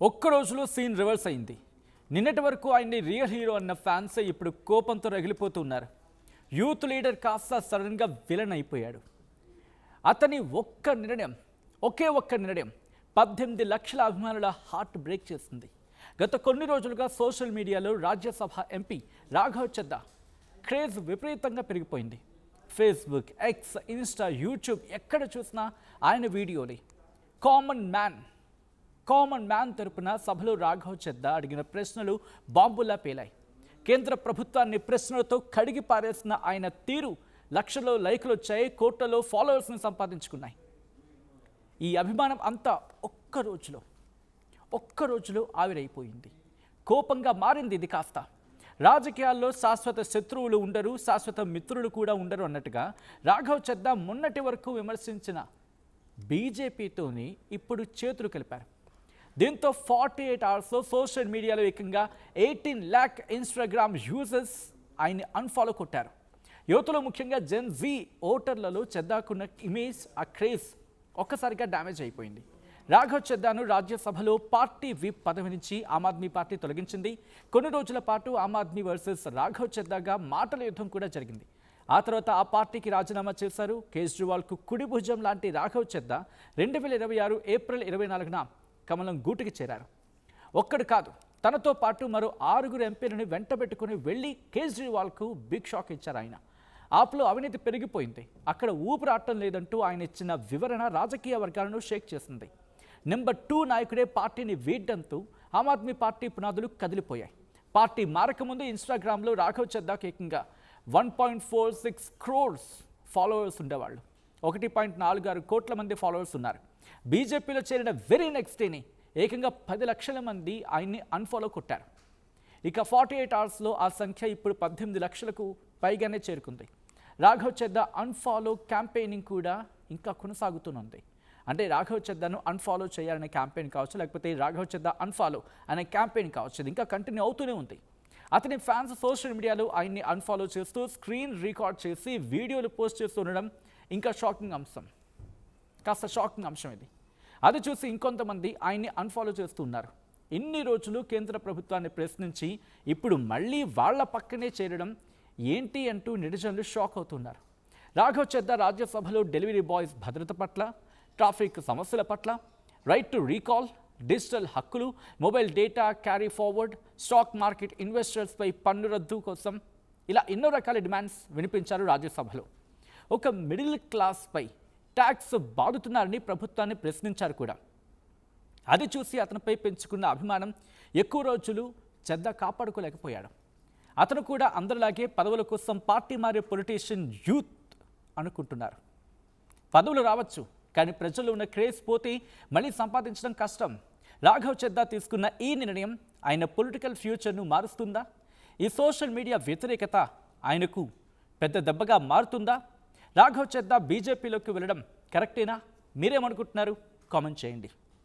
ఒక్క రోజులో scene reverse అయింది. నిన్నటి వరకు ఆయన్ని రియల్ హీరో అన్న ఫ్యాన్స్ ఇప్పుడు కోపంతో రగిలిపోతున్నారు. యూత్ లీడర్ కాస్త సడన్గా విలన్ అయిపోయాడు. అతని ఒకే ఒక్క నిర్ణయం 18 లక్షల అభిమానుల హార్ట్ బ్రేక్ చేసింది. గత కొన్ని రోజులుగా సోషల్ మీడియాలో రాజ్యసభ ఎంపీ రాఘవ్ చద్దా క్రేజ్ విపరీతంగా పెరిగిపోయింది. ఫేస్బుక్, ఎక్స్, ఇన్స్టా, యూట్యూబ్ ఎక్కడ చూసినా ఆయన వీడియోలే. కామన్ మ్యాన్ తరపున సభలో రాఘవ్ చద్దా అడిగిన ప్రశ్నలు బాంబులా పేలాయి. కేంద్ర ప్రభుత్వాన్ని ప్రశ్నలతో కడిగి పారేసిన ఆయన తీరు లక్షల్లో లైకులు వచ్చాయి, కోట్లలో ఫాలోవర్స్ని సంపాదించుకున్నాయి. ఈ అభిమానం అంతా ఒక్క రోజులో ఆవిరైపోయింది. కోపంగా మారింది ఇది కాస్త. రాజకీయాల్లో శాశ్వత శత్రువులు ఉండరు, శాశ్వత మిత్రులు కూడా ఉండరు అన్నట్టుగా రాఘవ్ చద్దా మొన్నటి వరకు విమర్శించిన బీజేపీతోని ఇప్పుడు చేతులు కలిపారు. దీంతో 48 అవర్స్లో సోషల్ మీడియాలో ఏకంగా 18 lakh ఇన్స్టాగ్రామ్ యూజర్స్ ఆయన్ని అన్ఫాలో కొట్టారు. యువతలో ముఖ్యంగా జెన్ జీ ఓటర్లలో చద్దాకున్న ఇమేజ్, ఆ క్రేజ్ ఒక్కసారిగా డ్యామేజ్ అయిపోయింది. రాఘవ్ చద్దాను రాజ్యసభలో పార్టీ విప్ పదవి నుంచి ఆమ్ ఆద్మీ పార్టీ తొలగించింది. కొన్ని రోజుల పాటు ఆమ్ ఆద్మీ వర్సెస్ రాఘవ్ చద్దాగా మాటల యుద్ధం కూడా జరిగింది. ఆ తర్వాత ఆ పార్టీకి రాజీనామా చేశారు. కేజ్రీవాల్కు కుడి భుజం లాంటి రాఘవ్ చద్దా 2026 ఏప్రిల్ 24న కమలం గూటికి చేరారు. ఒక్కడు కాదు, తనతో పాటు మరో 6 ఎంపీలను వెంటబెట్టుకుని వెళ్ళి కేజ్రీవాల్కు బిగ్ షాక్ ఇచ్చారు ఆయన. ఆప్లో అవినీతి పెరిగిపోయింది, అక్కడ ఊపిరాటం లేదంటూ ఆయన ఇచ్చిన వివరణ రాజకీయ వర్గాలను షేక్ చేసింది. నెంబర్ 2 నాయకుడే పార్టీని వీడ్డంతో ఆమ్ ఆద్మీ పార్టీ పునాదులు కదిలిపోయాయి. పార్టీ మారకముందు ఇన్స్టాగ్రామ్లో రాఘవ్ చద్దాకి ఏకంగా 1.46 crores ఫాలోవర్స్ ఉండేవాళ్ళు. 1.46 కోట్ల మంది ఫాలోవర్స్ ఉన్నారు. బీజేపీలో చేరిన వెరీ నెక్స్ట్ డేని ఏకంగా 10 లక్షల మంది ఆయన్ని అన్ఫాలో కొట్టారు. ఇక 48 అవర్స్లో ఆ సంఖ్య ఇప్పుడు 18 లక్షలకు పైగానే చేరుకుంది. రాఘవ్ చద్దా అన్ఫాలో క్యాంపెయినింగ్ కూడా ఇంకా కొనసాగుతూనే. అంటే రాఘవ్ చద్దాను అన్ఫాలో చేయాలనే క్యాంపెయిన్ కావచ్చు, లేకపోతే రాఘవ్ చద్దా అన్ఫాలో అనే క్యాంపెయిన్ కావచ్చు, ఇది ఇంకా కంటిన్యూ అవుతూనే ఉంది. అతని ఫ్యాన్స్ సోషల్ మీడియాలో ఆయన్ని అన్ఫాలో చేస్తూ స్క్రీన్ రికార్డ్ చేసి వీడియోలు పోస్ట్ చేస్తూ ఉండడం ఇంకా షాకింగ్ అంశం ఇది. అది చూసి ఇంకొంతమంది ఆయన్ని అన్ఫాలో చేస్తున్నారు. ఇన్ని రోజులు కేంద్ర ప్రభుత్వాన్ని ప్రశ్నించి ఇప్పుడు మళ్ళీ వాళ్ల పక్కనే చేరడం ఏంటి అంటూ నెటిజన్లు షాక్ అవుతున్నారు. రాఘవ్ చద్దా రాజ్యసభలో డెలివరీ బాయ్స్ భద్రత పట్ల, ట్రాఫిక్ సమస్యల పట్ల, రైట్ టు రీకాల్, డిజిటల్ హక్కులు, mobile data carry forward, stock market ఇన్వెస్టర్స్పై పన్ను రద్దు కోసం ఇలా ఎన్నో రకాల డిమాండ్స్ వినిపించారు రాజ్యసభలో. ఒక మిడిల్ క్లాస్పై ట్యాక్స్ బాదుతున్నారని ప్రభుత్వాన్ని ప్రశ్నించారు కూడా. అది చూసి అతనిపై పెంచుకున్న అభిమానం ఎక్కువ రోజులు చద్దా కాపాడుకోలేకపోయాడు. అతను కూడా అందరిలాగే పదవుల కోసం పార్టీ మారే పొలిటీషియన్ యూత్ అనుకుంటున్నారు. పదవులు రావచ్చు, కానీ ప్రజల్లో ఉన్న క్రేజ్ పోతే మళ్ళీ సంపాదించడం కష్టం. రాఘవ్ చద్దా తీసుకున్న ఈ నిర్ణయం ఆయన పొలిటికల్ ఫ్యూచర్ను మారుస్తుందా? ఈ సోషల్ మీడియా వ్యతిరేకత ఆయనకు పెద్ద దెబ్బగా మారుతుందా? రాఘవ్ చద్దా బీజేపీలోకి వెళ్ళడం కరెక్టేనా? మీరేమనుకుంటున్నారు? కామెంట్ చేయండి.